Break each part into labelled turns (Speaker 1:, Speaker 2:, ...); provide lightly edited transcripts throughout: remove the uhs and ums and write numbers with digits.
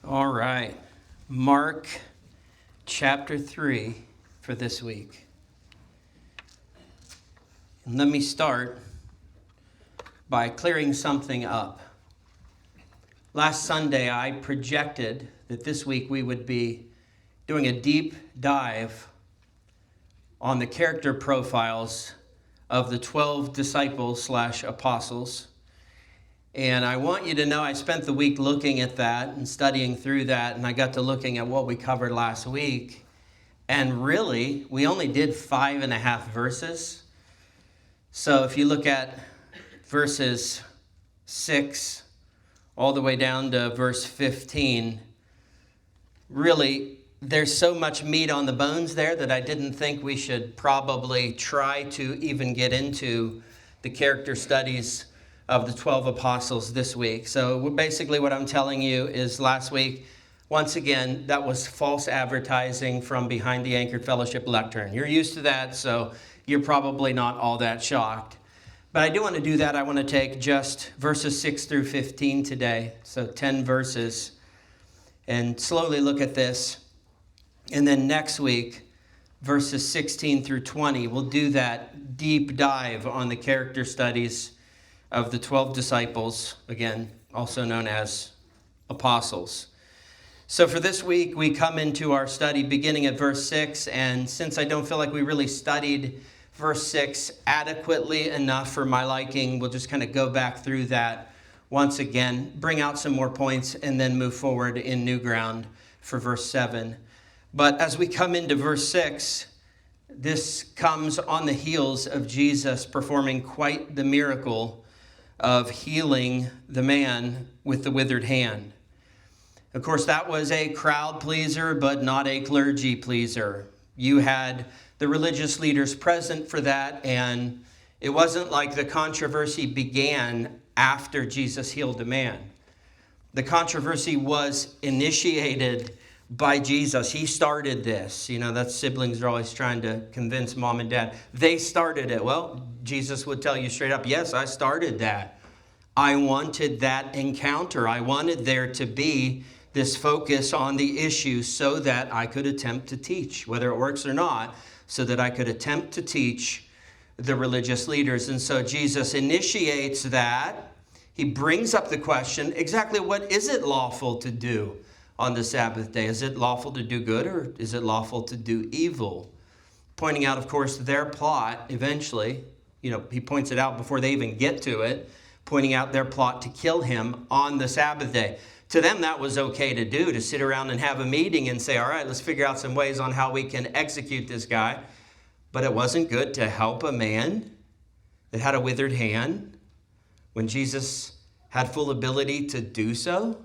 Speaker 1: All right, Mark chapter 3 for this week. And let me start by clearing something up. Last Sunday, I projected that this week we would be doing a deep dive on the character profiles of the 12 disciples/apostles. And I want you to know I spent the week looking at that and studying through that, and I got to looking at what we covered last week. And really, we only did 5.5 verses. So if you look at verses 6 all the way down to verse 15, really, there's so much meat on the bones there that I didn't think we should probably try to even get into the character studies of the 12 apostles this week. So basically what I'm telling you is last week, once again, that was false advertising from behind the Anchored Fellowship lectern. You're used to that, so you're probably not all that shocked. But I do want to do that. I want to take just verses 6 through 15 today, so 10 verses, and slowly look at this. And then next week, verses 16 through 20, we'll do that deep dive on the character studies of the 12 disciples, again, also known as apostles. So for this week, we come into our study beginning at verse 6, and since I don't feel like we really studied verse 6 adequately enough for my liking, we'll just kind of go back through that once again, bring out some more points, and then move forward in new ground for verse 7. But as we come into verse 6, this comes on the heels of Jesus performing quite the miracle of healing the man with the withered hand. Of course, that was a crowd pleaser, but not a clergy pleaser. You had the religious leaders present for that, and it wasn't like the controversy began after Jesus healed the man. The controversy was initiated by Jesus. He started this. You know, that siblings are always trying to convince mom and dad. They started it. Well, Jesus would tell you straight up, yes, I started that. I wanted that encounter. I wanted there to be this focus on the issue so that I could attempt to teach, whether it works or not, so that I could attempt to teach the religious leaders. And so Jesus initiates that. He brings up the question, exactly what is it lawful to do on the Sabbath day? Is it lawful to do good or is it lawful to do evil? Pointing out, of course, their plot eventually, he points it out before they even get to it, pointing out their plot to kill him on the Sabbath day. To them, that was okay to do, to sit around and have a meeting and say, all right, let's figure out some ways on how we can execute this guy. But it wasn't good to help a man that had a withered hand when Jesus had full ability to do so.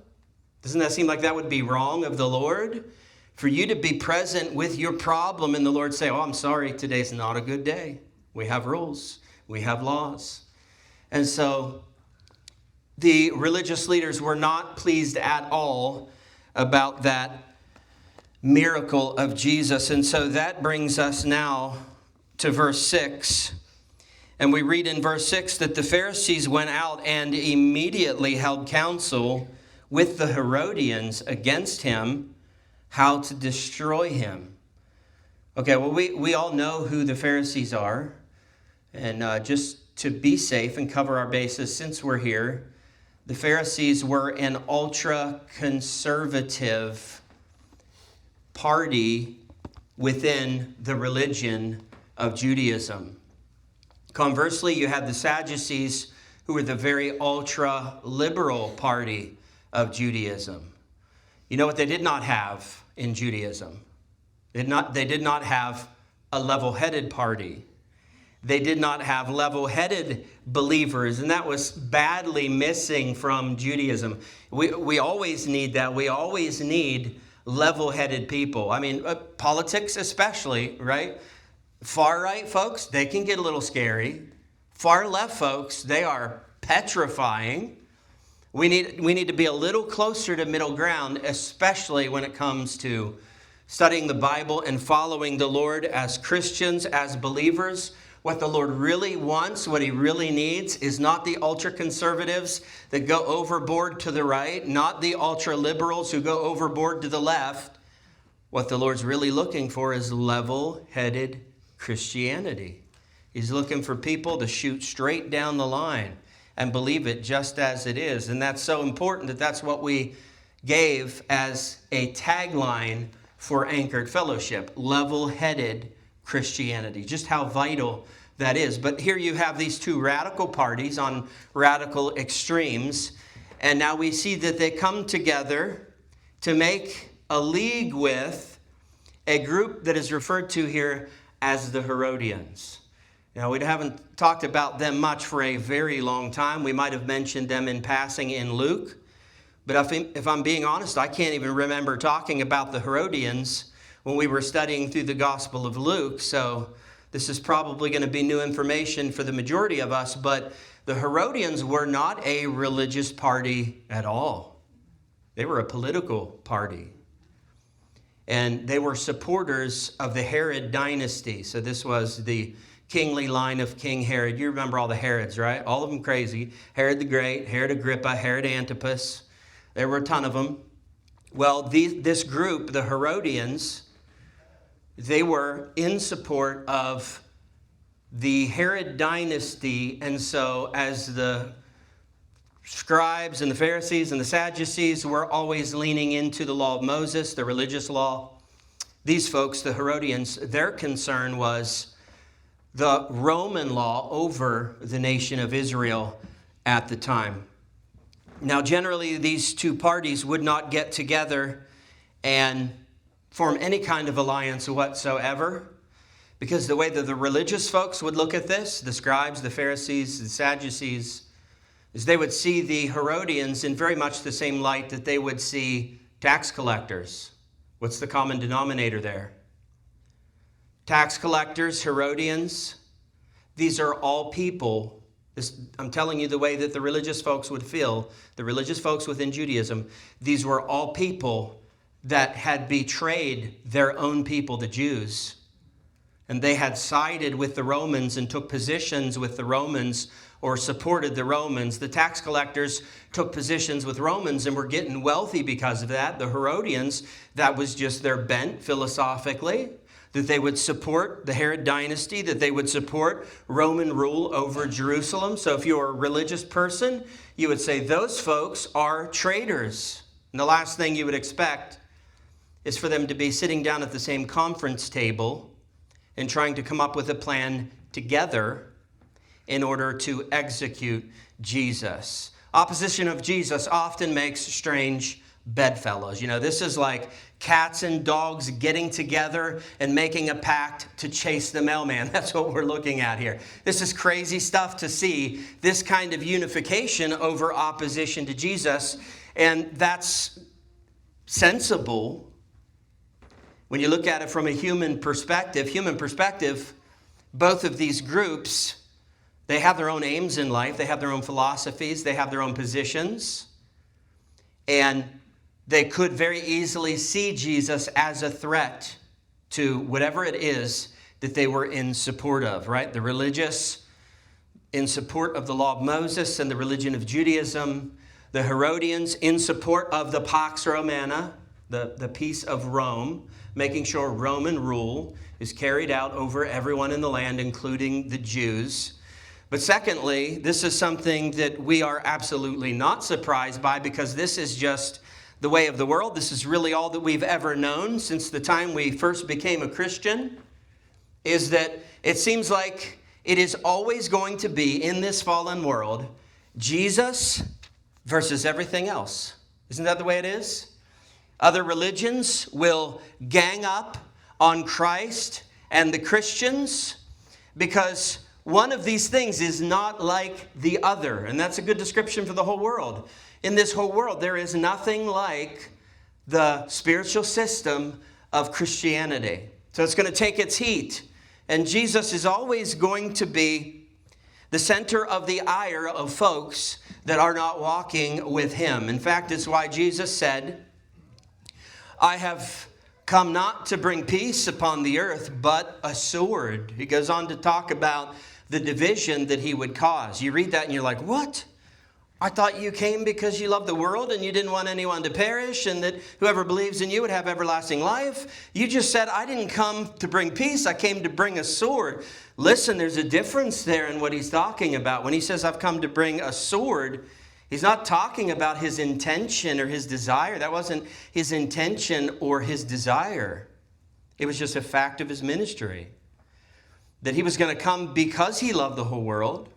Speaker 1: Doesn't that seem like that would be wrong of the Lord? For you to be present with your problem and the Lord say, oh, I'm sorry, today's not a good day. We have rules. We have laws. And so the religious leaders were not pleased at all about that miracle of Jesus. And so that brings us now to verse 6. And we read in verse 6 that the Pharisees went out and immediately held counsel with the Herodians against him, how to destroy him. Okay, well, we all know who the Pharisees are. And just to be safe and cover our bases, since we're here, the Pharisees were an ultra-conservative party within the religion of Judaism. Conversely, you had the Sadducees, who were the very ultra-liberal party of Judaism. You know what they did not have in Judaism? They did not have a level-headed party. They did not have level-headed believers, and that was badly missing from Judaism. We always need that. We always need level-headed people. I mean, politics especially, right? Far-right folks, they can get a little scary. Far-left folks, they are petrifying. We need to be a little closer to middle ground, especially when it comes to studying the Bible and following the Lord as Christians, as believers. what the Lord really wants, what he really needs, is not the ultra-conservatives that go overboard to the right, not the ultra-liberals who go overboard to the left. What the Lord's really looking for is level-headed Christianity. He's looking for people to shoot straight down the line and believe it just as it is. And that's so important that that's what we gave as a tagline for Anchored Fellowship, level-headed Christianity. Just how vital that is. But here you have these two radical parties on radical extremes. And now we see that they come together to make a league with a group that is referred to here as the Herodians. Now, we haven't talked about them much for a very long time. We might have mentioned them in passing in Luke. But if I'm being honest, I can't even remember talking about the Herodians when we were studying through the Gospel of Luke. So this is probably going to be new information for the majority of us. But the Herodians were not a religious party at all. They were a political party. And they were supporters of the Herod dynasty. So this was the kingly line of King Herod. You remember all the Herods, right? All of them crazy. Herod the Great, Herod Agrippa, Herod Antipas. There were a ton of them. Well, this group, the Herodians, they were in support of the Herod dynasty. And so as the scribes and the Pharisees and the Sadducees were always leaning into the law of Moses, the religious law, these folks, the Herodians, their concern was the Roman law over the nation of Israel at the time. Now, generally, these two parties would not get together and form any kind of alliance whatsoever, because the way that the religious folks would look at this, the scribes, the Pharisees, the Sadducees, is they would see the Herodians in very much the same light that they would see tax collectors. What's the common denominator there? Tax collectors, Herodians, these are all people. I'm telling you the way that the religious folks would feel, the religious folks within Judaism, these were all people that had betrayed their own people, the Jews. And they had sided with the Romans and took positions with the Romans or supported the Romans. The tax collectors took positions with Romans and were getting wealthy because of that. The Herodians, that was just their bent philosophically, that they would support the Herod dynasty, that they would support Roman rule over Jerusalem. So if you're a religious person, you would say those folks are traitors. And the last thing you would expect is for them to be sitting down at the same conference table and trying to come up with a plan together in order to execute Jesus. Opposition of Jesus often makes strange bedfellows. You know, this is like cats and dogs getting together and making a pact to chase the mailman. That's what we're looking at here. This is crazy stuff to see, this kind of unification over opposition to Jesus. And that's sensible when you look at it from a human perspective. Both of these groups, they have their own aims in life. They have their own philosophies. They have their own positions. And they could very easily see Jesus as a threat to whatever it is that they were in support of, right? The religious in support of the law of Moses and the religion of Judaism. The Herodians in support of the Pax Romana, the peace of Rome, making sure Roman rule is carried out over everyone in the land, including the Jews. But secondly, this is something that we are absolutely not surprised by, because this is just the way of the world. This is really all that we've ever known since the time we first became a Christian, is that it seems like it is always going to be, in this fallen world, Jesus versus everything else. Isn't that the way it is? Other religions will gang up on Christ and the Christians because one of these things is not like the other. And that's a good description for the whole world. In this whole world, there is nothing like the spiritual system of Christianity. So it's going to take its heat. And Jesus is always going to be the center of the ire of folks that are not walking with him. In fact, it's why Jesus said, I have come not to bring peace upon the earth, but a sword. He goes on to talk about the division that he would cause. You read that and you're like, what? I thought you came because you love the world and you didn't want anyone to perish and that whoever believes in you would have everlasting life. You just said, I didn't come to bring peace. I came to bring a sword. Listen, there's a difference there in what he's talking about. When he says, I've come to bring a sword, he's not talking about his intention or his desire. That wasn't his intention or his desire. It was just a fact of his ministry. That he was going to come because he loved the whole world.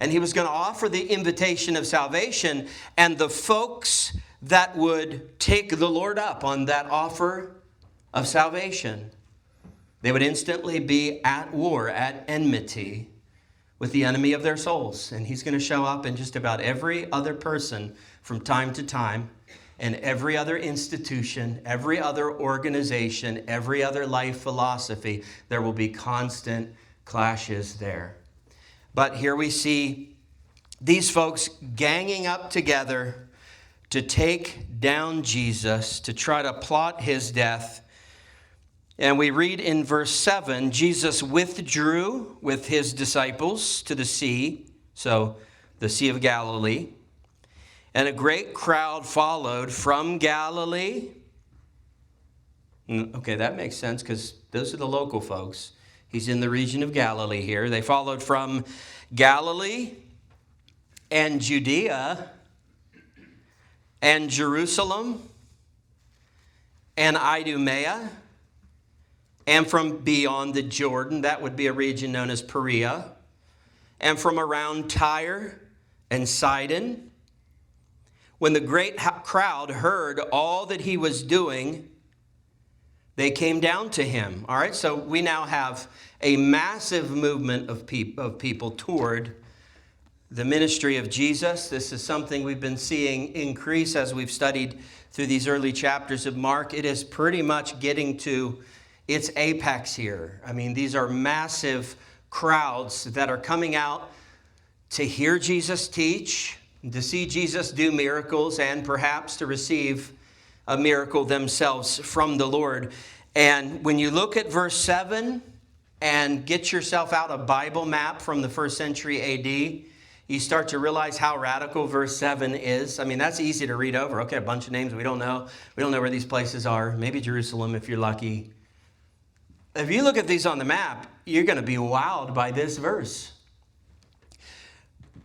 Speaker 1: And he was going to offer the invitation of salvation. And the folks that would take the Lord up on that offer of salvation, they would instantly be at war, at enmity with the enemy of their souls. And he's going to show up in just about every other person from time to time, and every other institution, every other organization, every other life philosophy. There will be constant clashes there. But here we see these folks ganging up together to take down Jesus, to try to plot his death. And we read in verse 7, Jesus withdrew with his disciples to the sea, so the Sea of Galilee. And a great crowd followed from Galilee. Okay, that makes sense because those are the local folks. He's in the region of Galilee here. They followed from Galilee and Judea and Jerusalem and Idumea and from beyond the Jordan. That would be a region known as Perea. And from around Tyre and Sidon. When the great crowd heard all that he was doing, they came down to him. All right, so we now have a massive movement of people toward the ministry of Jesus. This is something we've been seeing increase as we've studied through these early chapters of Mark. It is pretty much getting to its apex here. I mean, these are massive crowds that are coming out to hear Jesus teach, to see Jesus do miracles, and perhaps to receive a miracle themselves from the Lord. And when you look at verse 7 and get yourself out a Bible map from the first century AD, you start to realize how radical verse 7 is. I mean, that's easy to read over. Okay, a bunch of names we don't know. We don't know where these places are. Maybe Jerusalem if you're lucky. If you look at these on the map, you're going to be wowed by this verse.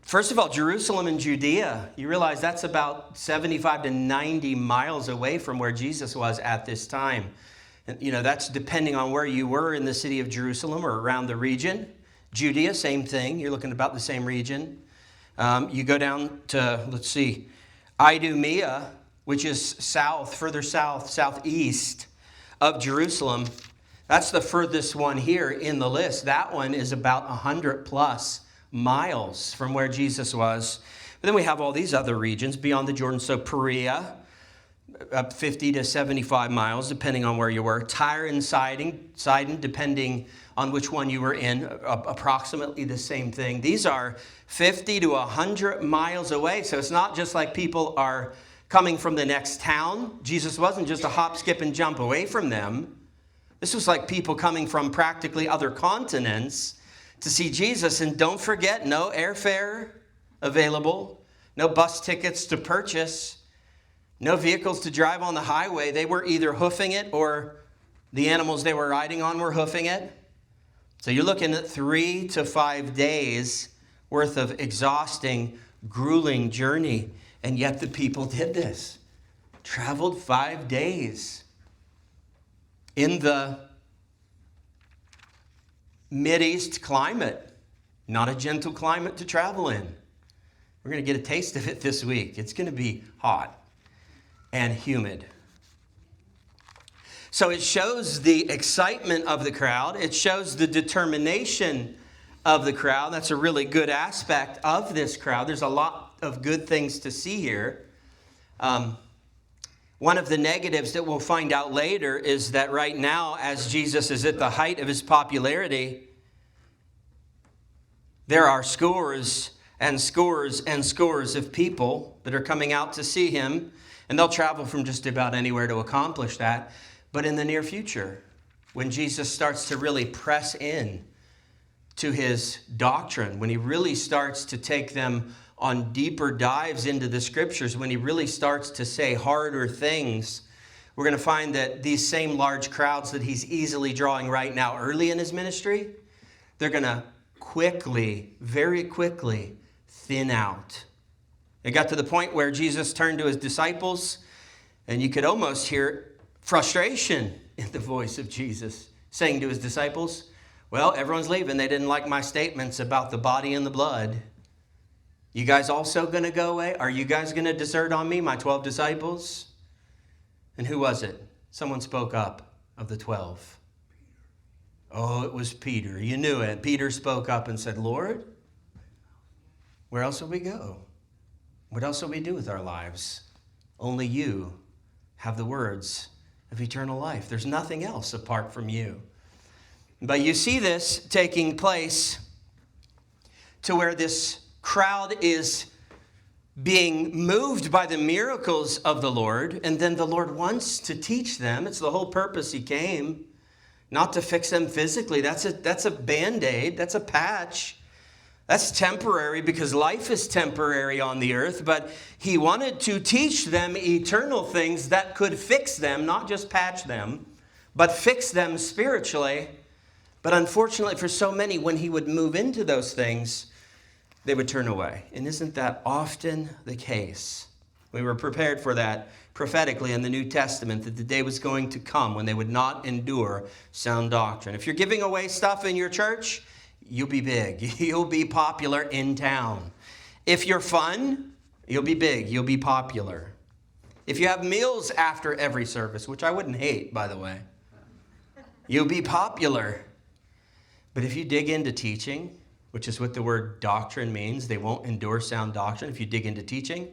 Speaker 1: First of all, Jerusalem and Judea, you realize that's about 75 to 90 miles away from where Jesus was at this time. And, that's depending on where you were in the city of Jerusalem or around the region. Judea, same thing. You're looking about the same region. You go down to, Idumea, which is further south, southeast of Jerusalem. That's the furthest one here in the list. That one is about 100 plus miles from where Jesus was. But then we have all these other regions beyond the Jordan. So Perea, up 50 to 75 miles, depending on where you were. Tyre and Sidon, depending on which one you were in, approximately the same thing. These are 50 to 100 miles away. So it's not just like people are coming from the next town. Jesus wasn't just a hop, skip, and jump away from them. This was like people coming from practically other continents to see Jesus. And don't forget, no airfare available, no bus tickets to purchase, no vehicles to drive on the highway. They were either hoofing it or the animals they were riding on were hoofing it. So you're looking at 3 to 5 days worth of exhausting, grueling journey. And yet the people did this. Traveled 5 days in the Mideast climate. Not a gentle climate to travel in. We're going to get a taste of it this week. It's going to be hot and humid. So it shows the excitement of the crowd. It shows the determination of the crowd. That's a really good aspect of this crowd. There's a lot of good things to see here. One of the negatives that we'll find out later is that right now, as Jesus is at the height of his popularity, there are scores and scores and scores of people that are coming out to see him. And they'll travel from just about anywhere to accomplish that. But in the near future, when Jesus starts to really press in to his doctrine, when he really starts to take them on deeper dives into the scriptures, when he really starts to say harder things, we're going to find that these same large crowds that he's easily drawing right now early in his ministry, they're going to quickly, very quickly thin out. It got to the point where Jesus turned to his disciples, and you could almost hear frustration in the voice of Jesus, saying to his disciples, well, everyone's leaving. They didn't like my statements about the body and the blood. You guys also going to go away? Are you guys going to desert on me, my 12 disciples? And who was it? Someone spoke up of the 12. Oh, it was Peter. You knew it. Peter spoke up and said, Lord, where else will we go? What else will we do with our lives? Only you have the words of eternal life. There's nothing else apart from you. But you see this taking place to where this crowd is being moved by the miracles of the Lord, and then the Lord wants to teach them. It's the whole purpose he came, not to fix them physically. That's a Band-Aid. That's a patch. That's temporary because life is temporary on the earth, but he wanted to teach them eternal things that could fix them, not just patch them, but fix them spiritually. But unfortunately for so many, when he would move into those things, they would turn away. And isn't that often the case? We were prepared for that prophetically in the New Testament, that the day was going to come when they would not endure sound doctrine. If you're giving away stuff in your church, you'll be big. You'll be popular in town. If you're fun, you'll be big. You'll be popular. If you have meals after every service, which I wouldn't hate, by the way, you'll be popular. But if you dig into teaching, which is what the word doctrine means, they won't endure sound doctrine. If you dig into teaching,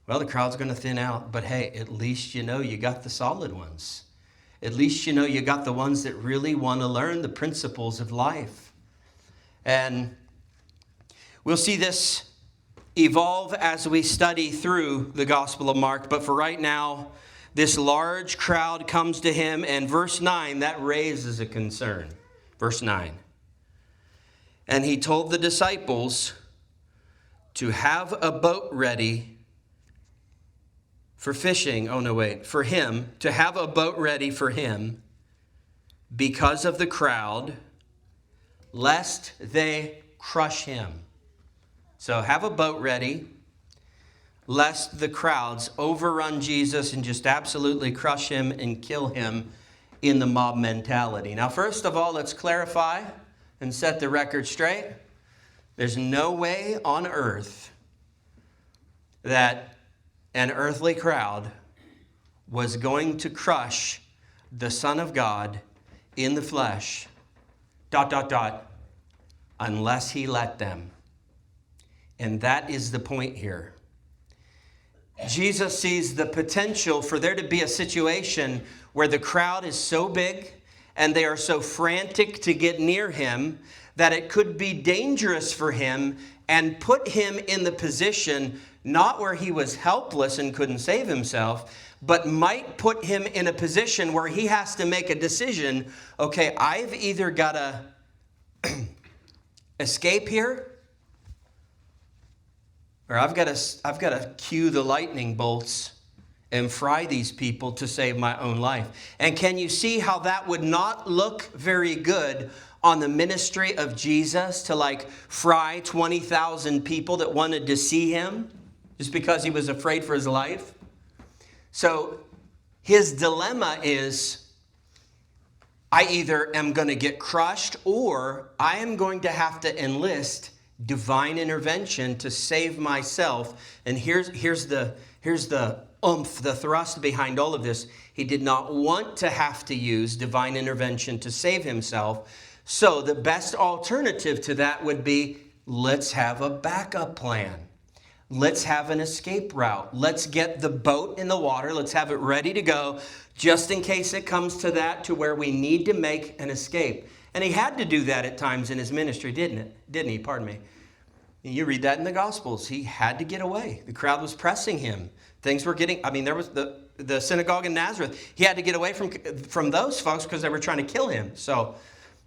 Speaker 1: well, the crowd's going to thin out. But hey, at least you know you got the solid ones. At least you know you got the ones that really want to learn the principles of life. And we'll see this evolve as we study through the Gospel of Mark. But for right now, this large crowd comes to him. And verse 9, that raises a concern. Verse 9. And he told the disciples to have a boat ready for fishing. For him, to have a boat ready for him because of the crowd, lest they crush him. So have a boat ready, lest the crowds overrun Jesus and just absolutely crush him and kill him in the mob mentality. Now, first of all, let's clarify and set the record straight. There's no way on earth that an earthly crowd was going to crush the Son of God in the flesh, ... unless he let them. And that is the point here. Jesus sees the potential for there to be a situation where the crowd is so big and they are so frantic to get near him that it could be dangerous for him and put him in the position not where he was helpless and couldn't save himself, but might put him in a position where he has to make a decision. Okay, I've either got to escape here, or I've got to cue the lightning bolts and fry these people to save my own life. And can you see how that would not look very good on the ministry of Jesus, to fry 20,000 people that wanted to see him just because he was afraid for his life? So his dilemma is, I either am going to get crushed or I am going to have to enlist divine intervention to save myself. And here's the oomph, the thrust behind all of this. He did not want to have to use divine intervention to save himself. So the best alternative to that would be, let's have a backup plan. Let's have an escape route. Let's get the boat in the water. Let's have it ready to go just in case it comes to that, to where we need to make an escape. And he had to do that at times in his ministry, didn't he? Pardon me. You read that in the Gospels. He had to get away. The crowd was pressing him. Things were getting, there was the synagogue in Nazareth. He had to get away from those folks because they were trying to kill him. So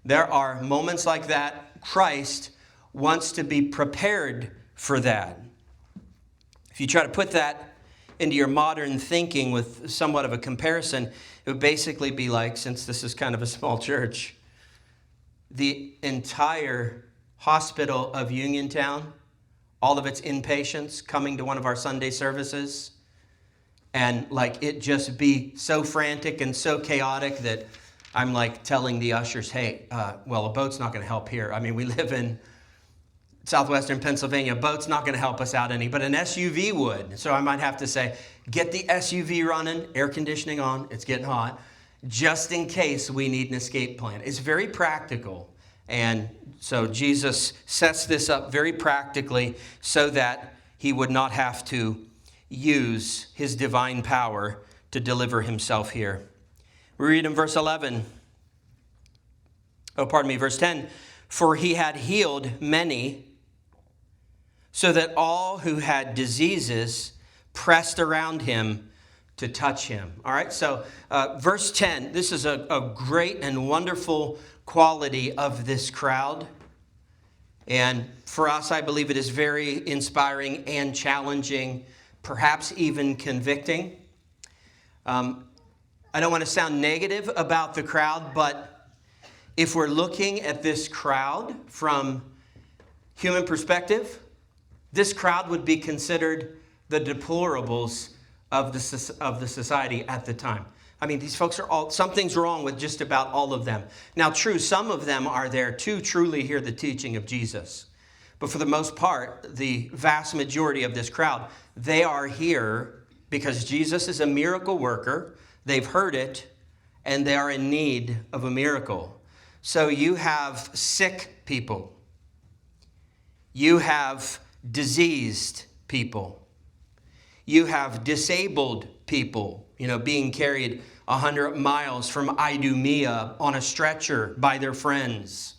Speaker 1: there are moments like that. Christ wants to be prepared for that. If you try to put that into your modern thinking with somewhat of a comparison, it would basically be like, since this is kind of a small church, the entire hospital of Uniontown, all of its inpatients coming to one of our Sunday services, and like it just be so frantic and so chaotic that I'm like telling the ushers, hey, well, a boat's not going to help here. I mean, we live in southwestern Pennsylvania. A boat's not going to help us out any, but an SUV would. So I might have to say, get the SUV running, air conditioning on, it's getting hot, just in case we need an escape plan. It's very practical. And so Jesus sets this up very practically so that he would not have to use his divine power to deliver himself here. We read in verse 11. Verse 10. For he had healed many, so that all who had diseases pressed around him to touch him. All right, so verse 10, this is a great and wonderful quality of this crowd. And for us, I believe it is very inspiring and challenging, perhaps even convicting. I don't want to sound negative about the crowd, but if we're looking at this crowd from human perspective, this crowd would be considered the deplorables of the society at the time. I mean, these folks are something's wrong with just about all of them. Now, true, some of them are there to truly hear the teaching of Jesus. But for the most part, the vast majority of this crowd, they are here because Jesus is a miracle worker. They've heard it, and they are in need of a miracle. So you have sick people. You have diseased people. You have disabled people, being carried 100 miles from Idumea on a stretcher by their friends.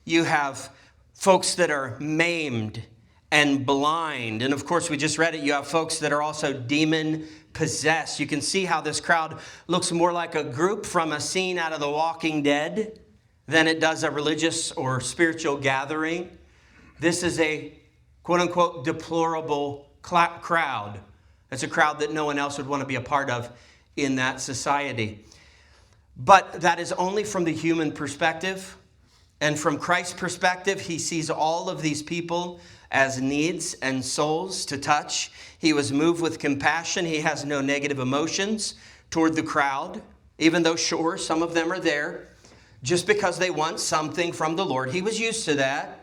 Speaker 1: You have folks that are maimed and blind. And of course, we just read it. You have folks that are also demon possessed. You can see how this crowd looks more like a group from a scene out of The Walking Dead than it does a religious or spiritual gathering. This is a quote-unquote deplorable crowd. It's a crowd that no one else would want to be a part of in that society. But that is only from the human perspective. And from Christ's perspective, he sees all of these people as needs and souls to touch. He was moved with compassion. He has no negative emotions toward the crowd, even though, sure, some of them are there just because they want something from the Lord. He was used to that.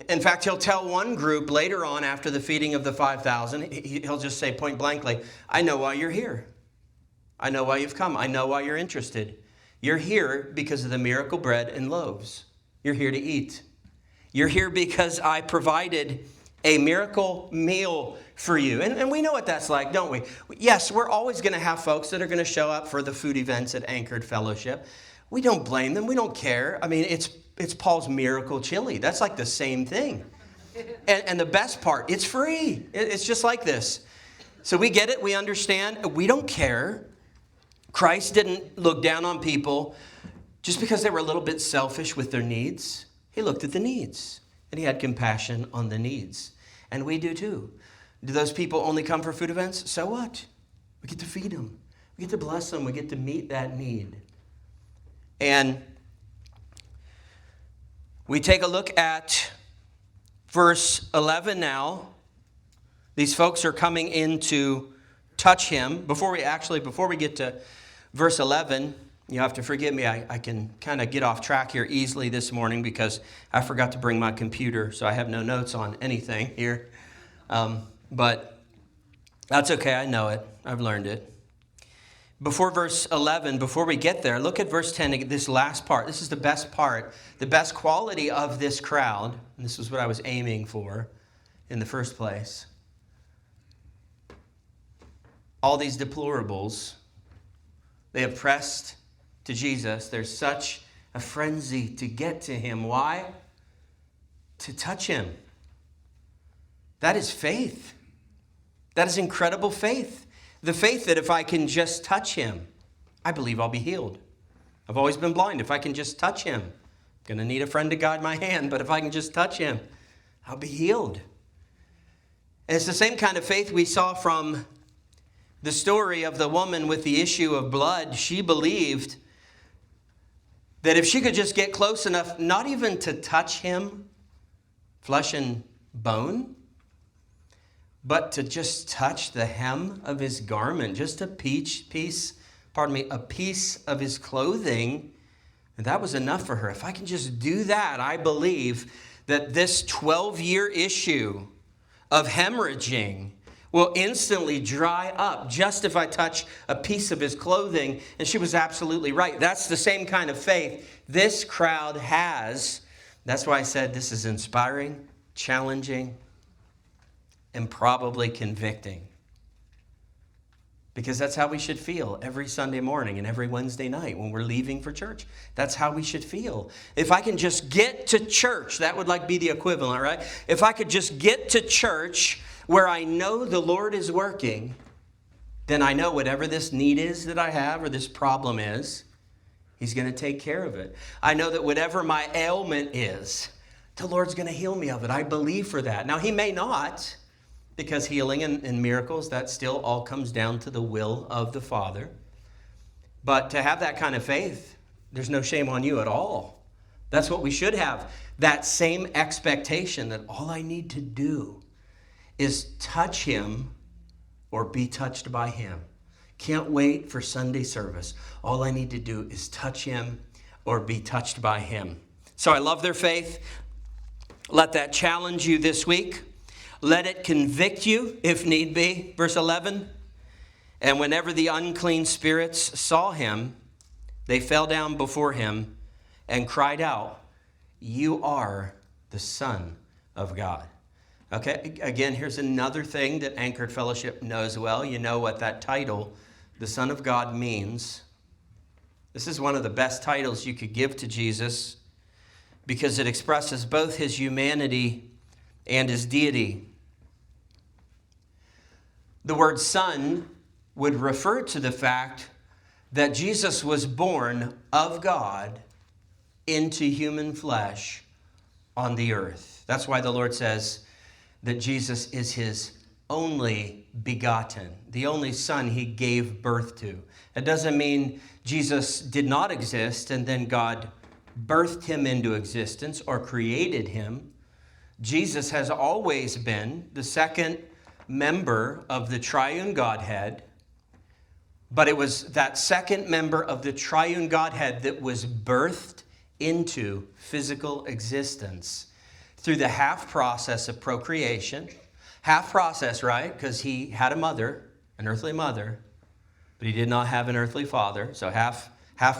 Speaker 1: In fact, he'll tell one group later on after the feeding of the 5,000, he'll just say point blankly, I know why you're here. I know why you've come. I know why you're interested. You're here because of the miracle bread and loaves. You're here to eat. You're here because I provided a miracle meal for you. And we know what that's like, don't we? Yes, we're always going to have folks that are going to show up for the food events at Anchored Fellowship. We don't blame them. We don't care. I mean, it's Paul's miracle chili. That's like the same thing. And the best part, it's free. It's just like this. So we get it. We understand. We don't care. Christ didn't look down on people just because they were a little bit selfish with their needs. He looked at the needs, and he had compassion on the needs. And we do too. Do those people only come for food events? So what? We get to feed them. We get to bless them. We get to meet that need. And we take a look at verse 11 now. These folks are coming in to touch him. Before we get to verse 11, you have to forgive me. I can kind of get off track here easily this morning because I forgot to bring my computer, so I have no notes on anything here. But that's okay. I know it. I've learned it. Before verse 11, before we get there, look at verse 10, this last part. This is the best part, the best quality of this crowd. And this was what I was aiming for in the first place. All these deplorables, they have pressed to Jesus. There's such a frenzy to get to him. Why? To touch him. That is faith. That is incredible faith. The faith that if I can just touch him, I believe I'll be healed. I've always been blind. If I can just touch him, I'm going to need a friend to guide my hand, but if I can just touch him, I'll be healed. And it's the same kind of faith we saw from the story of the woman with the issue of blood. She believed that if she could just get close enough, not even to touch him, flesh and bone, but to just touch the hem of his garment, just a piece of his clothing, and that was enough for her. If I can just do that, I believe that this 12-year issue of hemorrhaging will instantly dry up just if I touch a piece of his clothing. And she was absolutely right. That's the same kind of faith this crowd has. That's why I said this is inspiring, challenging, and probably convicting. Because that's how we should feel every Sunday morning and every Wednesday night when we're leaving for church. That's how we should feel. If I can just get to church, that would be the equivalent, right? If I could just get to church where I know the Lord is working, then I know whatever this need is that I have or this problem is, he's going to take care of it. I know that whatever my ailment is, the Lord's going to heal me of it. I believe for that. Now, he may not, because healing and miracles, that still all comes down to the will of the Father. But to have that kind of faith, there's no shame on you at all. That's what we should have. That same expectation that all I need to do is touch him or be touched by him. Can't wait for Sunday service. All I need to do is touch him or be touched by him. So I love their faith. Let that challenge you this week. Let it convict you if need be. Verse 11. And whenever the unclean spirits saw him, they fell down before him and cried out, "You are the Son of God." Okay, again, here's another thing that Anchored Fellowship knows well. You know what that title, the Son of God, means. This is one of the best titles you could give to Jesus because it expresses both his humanity and his deity. The word son would refer to the fact that Jesus was born of God into human flesh on the earth. That's why the Lord says that Jesus is his only begotten, the only son he gave birth to. It doesn't mean Jesus did not exist and then God birthed him into existence or created him. Jesus has always been the second member of the triune Godhead, but it was that second member of the triune Godhead that was birthed into physical existence through the half process of procreation. Half process, right? Because he had a mother, an earthly mother, but he did not have an earthly father. So half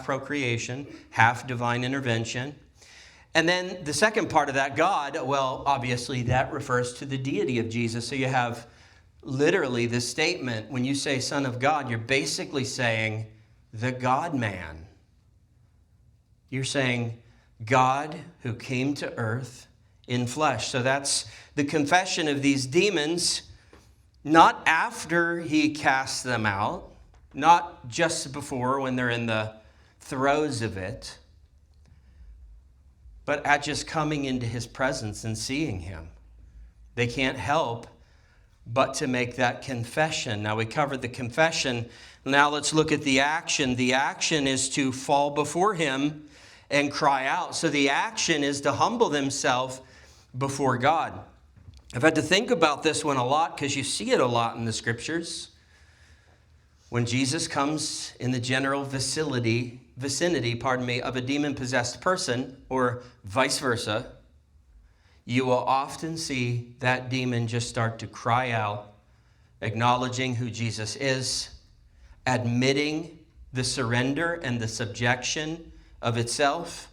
Speaker 1: procreation, half divine intervention. And then the second part of that, God, well, obviously that refers to the deity of Jesus. So you have literally this statement, when you say Son of God, you're basically saying the God-man. You're saying God who came to earth in flesh. So that's the confession of these demons, not after he casts them out, not just before when they're in the throes of it, but at just coming into his presence and seeing him. They can't help but to make that confession. Now, we covered the confession. Now let's look at the action. The action is to fall before him and cry out. So the action is to humble themselves before God. I've had to think about this one a lot because you see it a lot in the scriptures. When Jesus comes in the general vicinity of a demon-possessed person, or vice versa, you will often see that demon just start to cry out, acknowledging who Jesus is, admitting the surrender and the subjection of itself.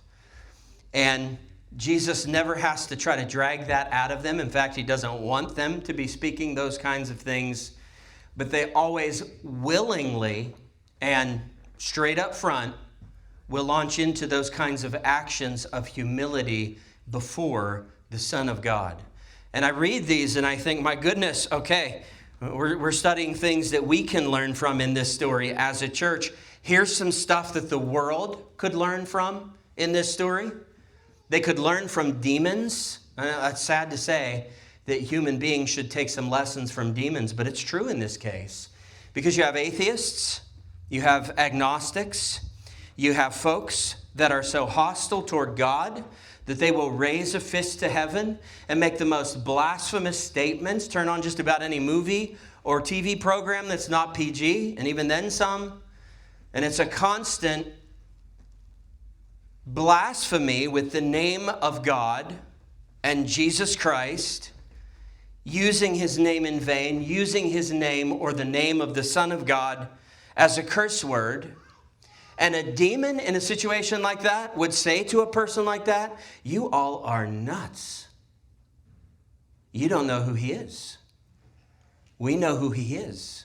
Speaker 1: And Jesus never has to try to drag that out of them. In fact, he doesn't want them to be speaking those kinds of things, but they always willingly and straight up front will launch into those kinds of actions of humility before the Son of God. And I read these and I think, my goodness, okay, We're studying things that we can learn from in this story as a church. Here's some stuff that the world could learn from in this story. They could learn from demons. It's sad to say that human beings should take some lessons from demons, but it's true in this case. Because you have atheists, you have agnostics, you have folks that are so hostile toward God that they will raise a fist to heaven and make the most blasphemous statements, turn on just about any movie or TV program that's not PG, and even then some. And it's a constant blasphemy with the name of God and Jesus Christ, using his name in vain, using his name or the name of the Son of God as a curse word. And a demon in a situation like that would say to a person like that, you all are nuts. You don't know who he is. We know who he is.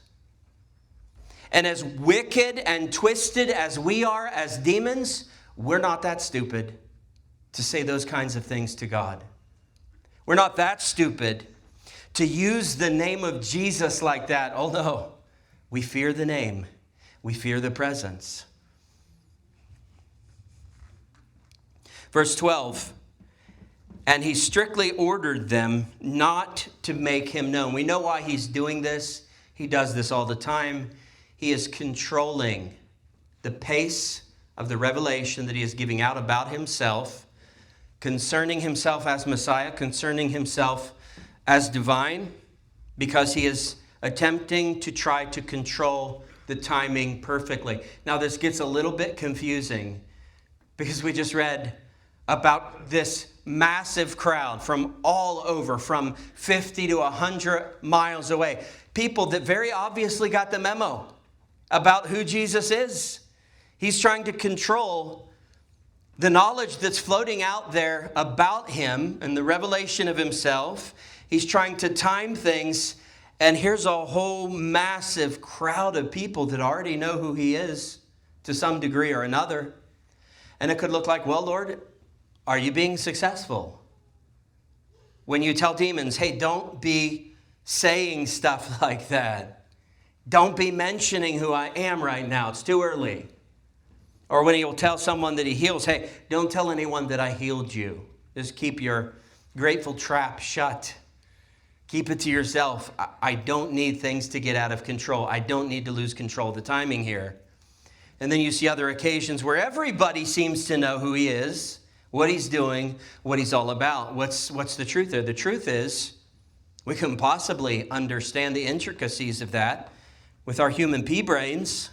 Speaker 1: And as wicked and twisted as we are as demons, we're not that stupid to say those kinds of things to God. We're not that stupid to use the name of Jesus like that. Oh no, we fear the name. We fear the presence. Verse 12, and he strictly ordered them not to make him known. We know why he's doing this. He does this all the time. He is controlling the pace of the revelation that he is giving out about himself, concerning himself as Messiah, concerning himself as divine, because he is attempting to try to control the timing perfectly. Now, this gets a little bit confusing because we just read about this massive crowd from all over, from 50 to 100 miles away. People that very obviously got the memo about who Jesus is. He's trying to control the knowledge that's floating out there about him and the revelation of himself. He's trying to time things. And here's a whole massive crowd of people that already know who he is to some degree or another. And it could look like, well, Lord, are you being successful? When you tell demons, hey, don't be saying stuff like that. Don't be mentioning who I am right now. It's too early. Or when he'll tell someone that he heals, hey, don't tell anyone that I healed you. Just keep your grateful trap shut. Keep it to yourself. I don't need things to get out of control. I don't need to lose control of the timing here. And then you see other occasions where everybody seems to know who he is, what he's doing, what he's all about. What's the truth there? The truth is, we couldn't possibly understand the intricacies of that with our human pea brains.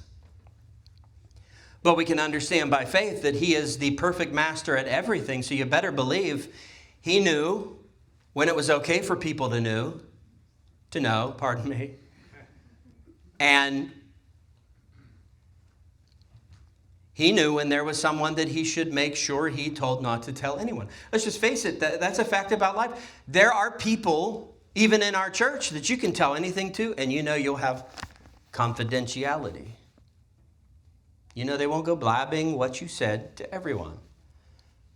Speaker 1: But we can understand by faith that he is the perfect master at everything. So you better believe he knew when it was okay for people to know, and he knew when there was someone that he should make sure he told not to tell anyone. Let's just face it, that's a fact about life. There are people, even in our church, that you can tell anything to, and you know you'll have confidentiality. You know they won't go blabbing what you said to everyone.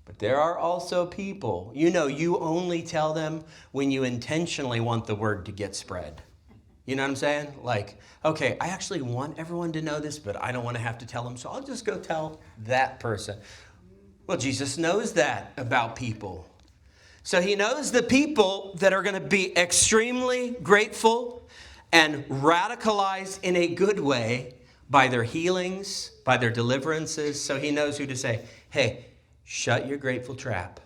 Speaker 1: But there are also people, you know, you only tell them when you intentionally want the word to get spread. You know what I'm saying? Like, okay, I actually want everyone to know this, but I don't want to have to tell them, so I'll just go tell that person. Well, Jesus knows that about people. So he knows the people that are going to be extremely grateful and radicalized in a good way by their healings, by their deliverances. So he knows who to say, hey, shut your grateful trap.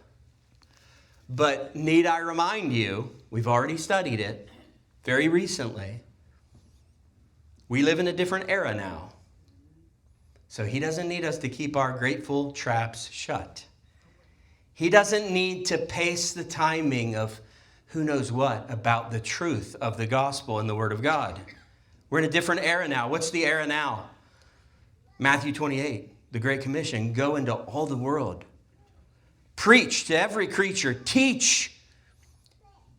Speaker 1: But need I remind you, we've already studied it very recently. We live in a different era now. So he doesn't need us to keep our grateful traps shut. He doesn't need to pace the timing of who knows what about the truth of the gospel and the word of God. We're in a different era now. What's the era now? Matthew 28, the Great Commission. Go into all the world. Preach to every creature. Teach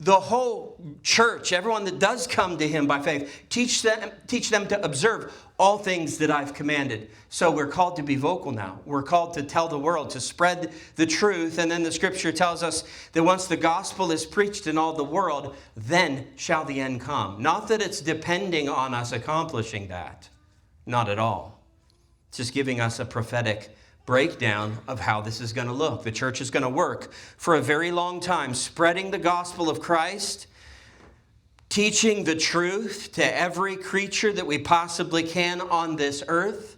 Speaker 1: the whole church, everyone that does come to him by faith, teach them to observe all things that I've commanded. So we're called to be vocal now. We're called to tell the world, to spread the truth. And then the scripture tells us that once the gospel is preached in all the world, then shall the end come. Not that it's depending on us accomplishing that. Not at all. It's just giving us a prophetic breakdown of how this is going to look. The church is going to work for a very long time, spreading the gospel of Christ, teaching the truth to every creature that we possibly can on this earth.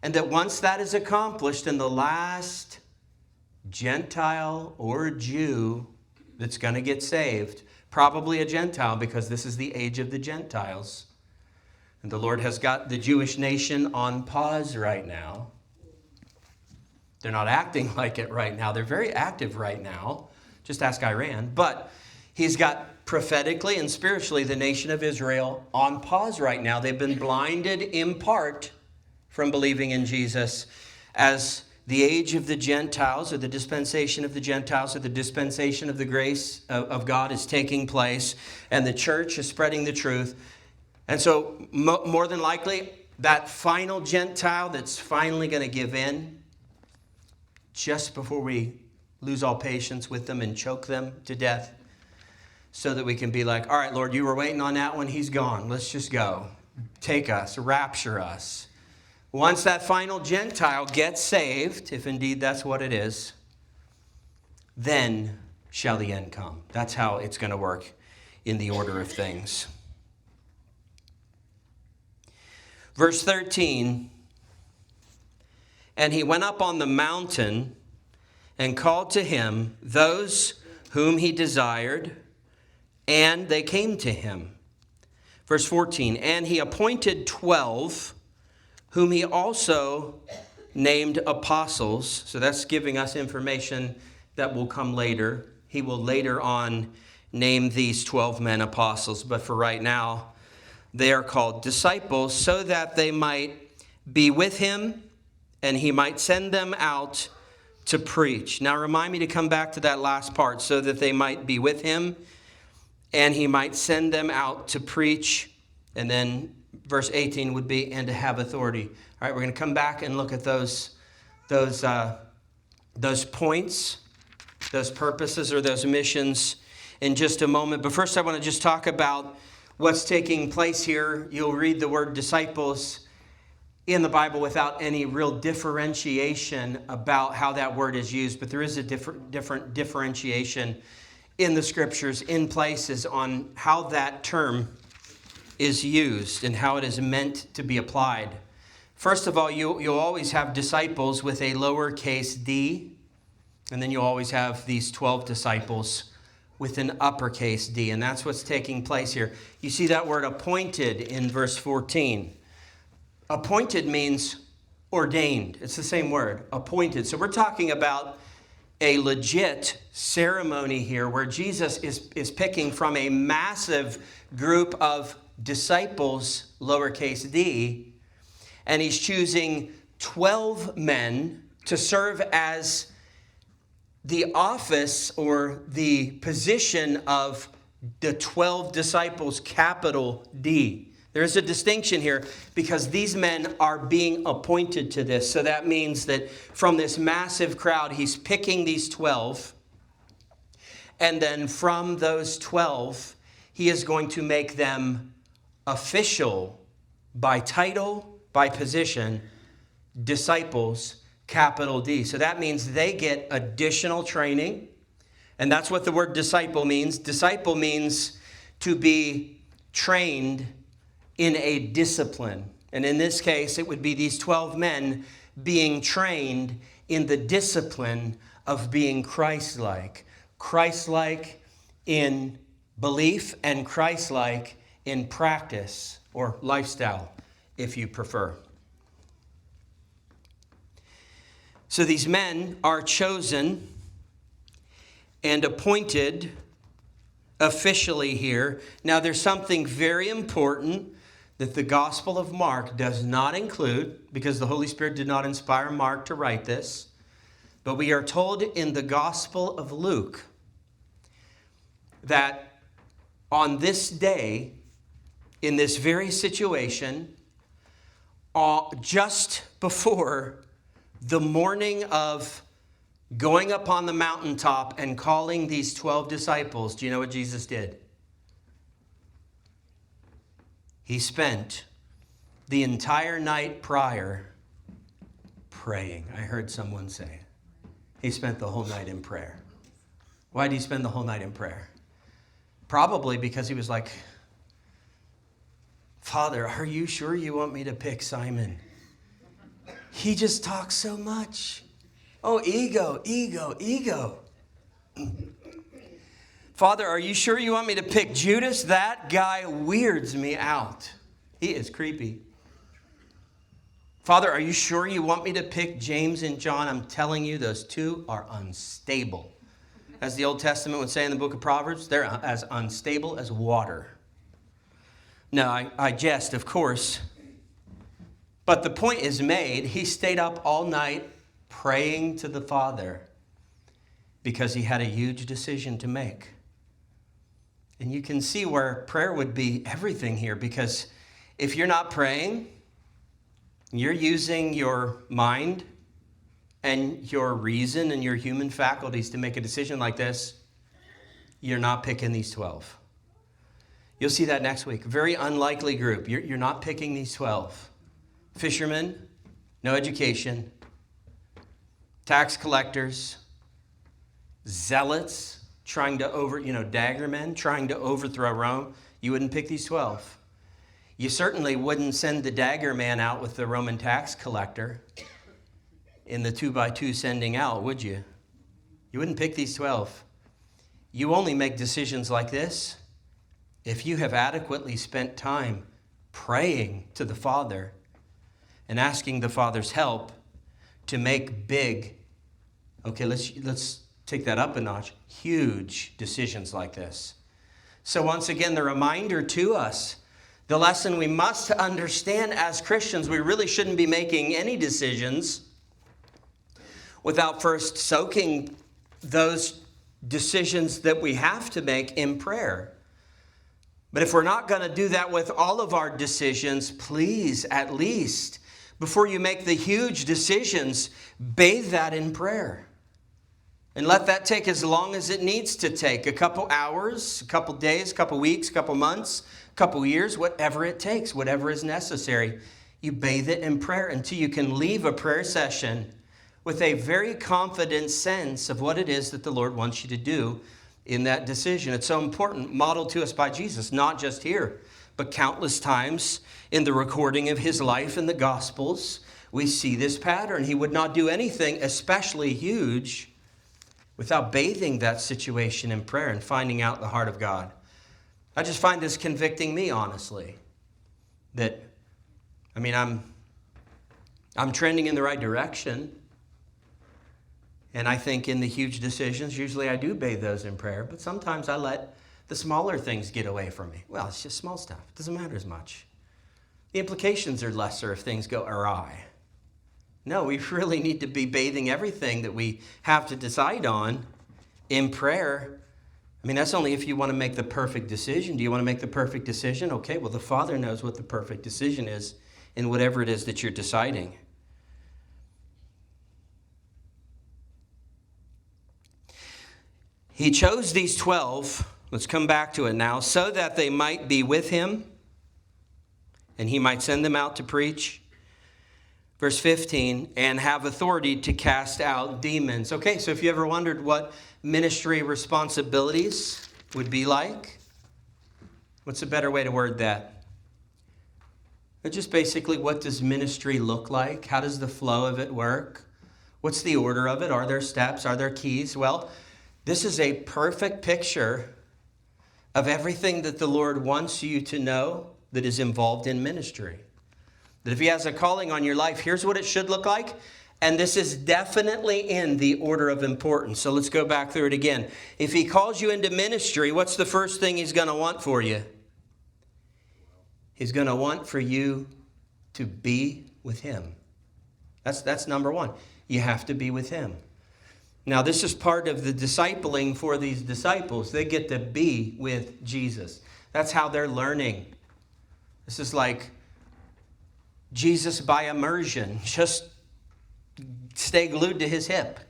Speaker 1: And that once that is accomplished, and the last Gentile or Jew that's going to get saved, probably a Gentile, because this is the age of the Gentiles. And the Lord has got the Jewish nation on pause right now. They're not acting like it right now. They're very active right now. Just ask Iran. But he's got prophetically and spiritually the nation of Israel on pause right now. They've been blinded in part from believing in Jesus as the age of the Gentiles, or the dispensation of the Gentiles, or the dispensation of the grace of God is taking place, and the church is spreading the truth. And so more than likely, that final Gentile that's finally going to give in, just before we lose all patience with them and choke them to death, so that we can be like, all right, Lord, you were waiting on that one. He's gone. Let's just go. Take us, rapture us. Once that final Gentile gets saved, if indeed that's what it is, then shall the end come. That's how it's going to work in the order of things. Verse 13, and he went up on the mountain and called to him those whom he desired, and they came to him. Verse 14, and he appointed 12, whom he also named apostles. So that's giving us information that will come later. He will later on name these 12 men apostles, but for right now, they are called disciples, so that they might be with him and he might send them out to preach. Now remind me to come back to that last part, so that they might be with him and he might send them out to preach. And then verse 18 would be, and to have authority. All right, we're going to come back and look at those points, those purposes, or those missions in just a moment. But first I want to just talk about what's taking place here. You'll read the word disciples in the Bible without any real differentiation about how that word is used. But there is a different differentiation in the scriptures, in places, on how that term is used and how it is meant to be applied. First of all, you'll always have disciples with a lowercase d, and then you'll always have these 12 disciples with an uppercase d, and that's what's taking place here. You see that word appointed in verse 14. Appointed means ordained. It's the same word, appointed. So we're talking about a legit ceremony here where Jesus is picking from a massive group of disciples, lowercase d, and he's choosing 12 men to serve as the office or the position of the 12 disciples, capital D. There's a distinction here because these men are being appointed to this. So that means that from this massive crowd, he's picking these 12. And then from those 12, he is going to make them official by title, by position, disciples, capital D. So that means they get additional training. And that's what the word disciple means. Disciple means to be trained in a discipline. And in this case, it would be these 12 men being trained in the discipline of being Christ-like. Christ-like in belief and Christ-like in practice or lifestyle, if you prefer. So these men are chosen and appointed officially here. Now there's something very important that the Gospel of Mark does not include, because the Holy Spirit did not inspire Mark to write this. But we are told in the Gospel of Luke that on this day, in this very situation, just before the morning of going up on the mountaintop and calling these 12 disciples, do you know what Jesus did? He spent the entire night prior praying. I heard someone say, he spent the whole night in prayer. Why did he spend the whole night in prayer? Probably because he was like, Father, are you sure you want me to pick Simon? He just talks so much. Oh, ego, ego, ego. Father, are you sure you want me to pick Judas? That guy weirds me out. He is creepy. Father, are you sure you want me to pick James and John? I'm telling you, those two are unstable. As the Old Testament would say in the book of Proverbs, they're as unstable as water. No, I jest, of course. But the point is made. He stayed up all night praying to the Father because he had a huge decision to make. And you can see where prayer would be everything here, because if you're not praying, you're using your mind and your reason and your human faculties to make a decision like this, you're not picking these 12. You'll see that next week. Very unlikely group. You're not picking these 12. Fishermen, no education, tax collectors, zealots trying to daggermen trying to overthrow Rome. You wouldn't pick these 12. You certainly wouldn't send the dagger man out with the Roman tax collector in the 2x2 sending out, would you? You wouldn't pick these 12. You only make decisions like this if you have adequately spent time praying to the Father and asking the Father's help to make big, okay, let's take that up a notch, huge decisions like this. So once again, the reminder to us, the lesson we must understand as Christians, we really shouldn't be making any decisions without first soaking those decisions that we have to make in prayer. But if we're not going to do that with all of our decisions, please, at least, before you make the huge decisions, bathe that in prayer. And let that take as long as it needs to take. A couple hours, a couple days, a couple weeks, a couple months, a couple years, whatever it takes, whatever is necessary. You bathe it in prayer until you can leave a prayer session with a very confident sense of what it is that the Lord wants you to do in that decision. It's so important, modeled to us by Jesus, not just here, but countless times in the recording of his life in the Gospels. We see this pattern. He would not do anything, especially huge, without bathing that situation in prayer and finding out the heart of God. I just find this convicting me, honestly, that, I'm trending in the right direction. And I think in the huge decisions, usually I do bathe those in prayer, but sometimes I let the smaller things get away from me. Well, it's just small stuff. It doesn't matter as much. The implications are lesser if things go awry. No, we really need to be bathing everything that we have to decide on in prayer. That's only if you want to make the perfect decision. Do you want to make the perfect decision? Okay, well, the Father knows what the perfect decision is in whatever it is that you're deciding. He chose these 12, let's come back to it now, so that they might be with him and he might send them out to preach. Verse 15, and have authority to cast out demons. Okay, so if you ever wondered what ministry responsibilities would be like, what's a better way to word that? But just basically, what does ministry look like? How does the flow of it work? What's the order of it? Are there steps? Are there keys? Well, this is a perfect picture of everything that the Lord wants you to know that is involved in ministry. That if he has a calling on your life, here's what it should look like. And this is definitely in the order of importance. So let's go back through it again. If he calls you into ministry, what's the first thing he's going to want for you? He's going to want for you to be with him. That's number one. You have to be with him. Now, this is part of the discipling for these disciples. They get to be with Jesus. That's how they're learning. This is like Jesus by immersion. Just stay glued to his hip.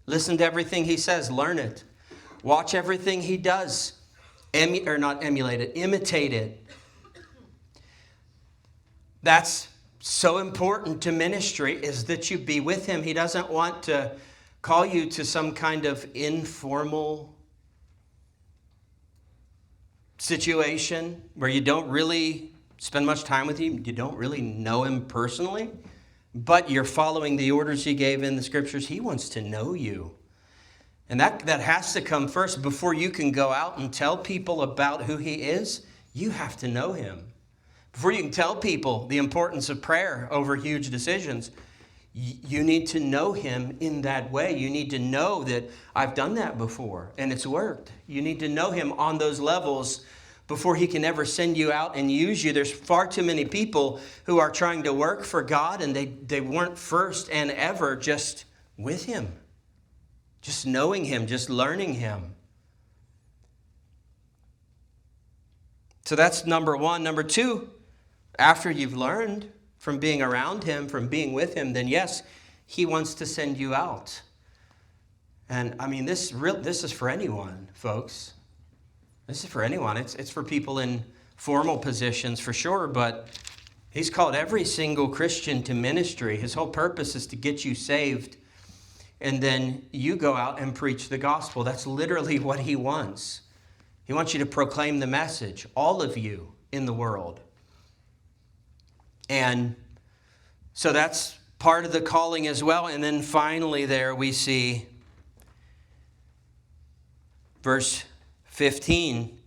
Speaker 1: Listen to everything he says. Learn it. Watch everything he does. Imitate it. That's so important to ministry, is that you be with him. He doesn't want to call you to some kind of informal situation where you don't really spend much time with him. You don't really know him personally, but you're following the orders he gave in the scriptures. He wants to know you. And that has to come first. Before you can go out and tell people about who he is, you have to know him. Before you can tell people the importance of prayer over huge decisions, you need to know him in that way. You need to know that I've done that before and it's worked. You need to know him on those levels before he can ever send you out and use you. There's far too many people who are trying to work for God, and they weren't first and ever just with him, just knowing him, just learning him. So that's number one. Number two, after you've learned from being around him, from being with him, then yes, he wants to send you out. And I mean, this is for anyone, folks. This is for anyone. It's for people in formal positions for sure, but he's called every single Christian to ministry. His whole purpose is to get you saved, and then you go out and preach the gospel. That's literally what he wants. He wants you to proclaim the message, all of you in the world. And so that's part of the calling as well. And then finally there we see verse 15.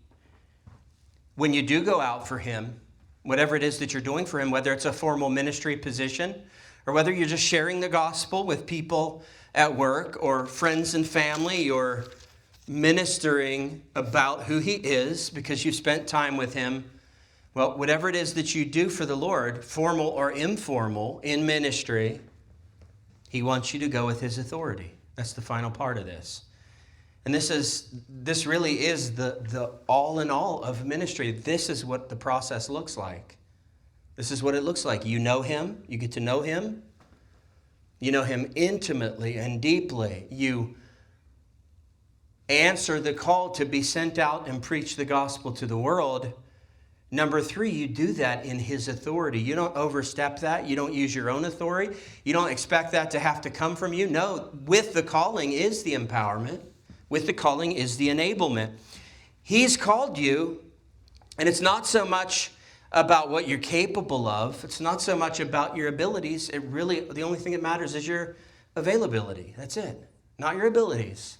Speaker 1: When you do go out for him, whatever it is that you're doing for him, whether it's a formal ministry position or whether you're just sharing the gospel with people at work or friends and family, or ministering about who he is because you've spent time with him. Well, whatever it is that you do for the Lord, formal or informal, in ministry, he wants you to go with his authority. That's the final part of this. And this really is the all in all of ministry. This is what the process looks like. This is what it looks like. You know him. You get to know him. You know him intimately and deeply. You answer the call to be sent out and preach the gospel to the world. Number three, you do that in his authority. You don't overstep that. You don't use your own authority. You don't expect that to have to come from you. No, with the calling is the empowerment. With the calling is the enablement. He's called you, and it's not so much about what you're capable of. It's not so much about your abilities. The only thing that matters is your availability. That's it. Not your abilities.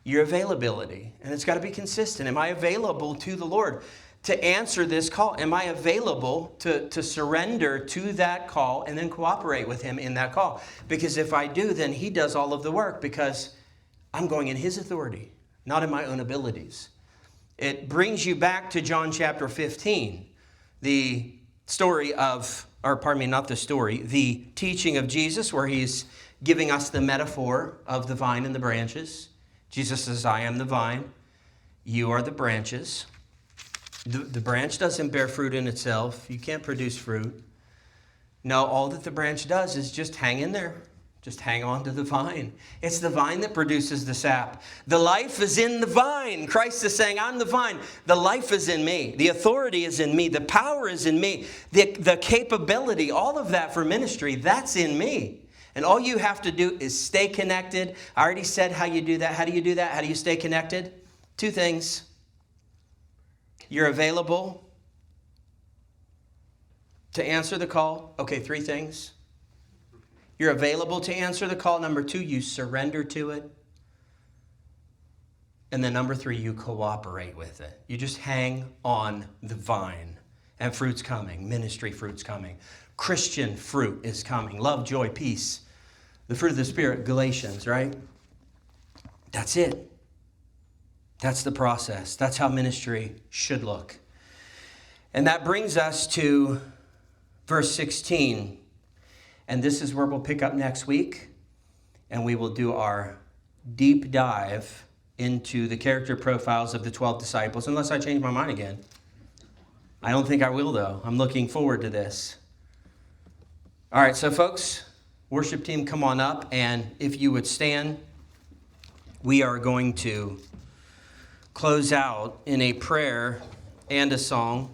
Speaker 1: Your availability. And it's got to be consistent. Am I available to the Lord to answer this call? Am I available to surrender to that call and then cooperate with him in that call? Because if I do, then he does all of the work, because I'm going in his authority, not in my own abilities. It brings you back to John chapter 15, the story the teaching of Jesus, where he's giving us the metaphor of the vine and the branches. Jesus says, I am the vine, you are the branches. The branch doesn't bear fruit in itself. You can't produce fruit. No, all that the branch does is just hang in there. Just hang on to the vine. It's the vine that produces the sap. The life is in the vine. Christ is saying, I'm the vine. The life is in me. The authority is in me. The power is in me. The capability, all of that for ministry, that's in me. And all you have to do is stay connected. I already said how you do that. How do you do that? How do you stay connected? Two things. You're available to answer the call. Okay, three things. You're available to answer the call. Number two, you surrender to it. And then number three, you cooperate with it. You just hang on the vine. And fruit's coming. Ministry fruit's coming. Christian fruit is coming. Love, joy, peace. The fruit of the Spirit, Galatians, right? That's it. That's the process. That's how ministry should look. And that brings us to verse 16. And this is where we'll pick up next week. And we will do our deep dive into the character profiles of the 12 disciples, unless I change my mind again. I don't think I will, though. I'm looking forward to this. All right, so folks, worship team, come on up, and if you would stand, we are going to close out in a prayer and a song.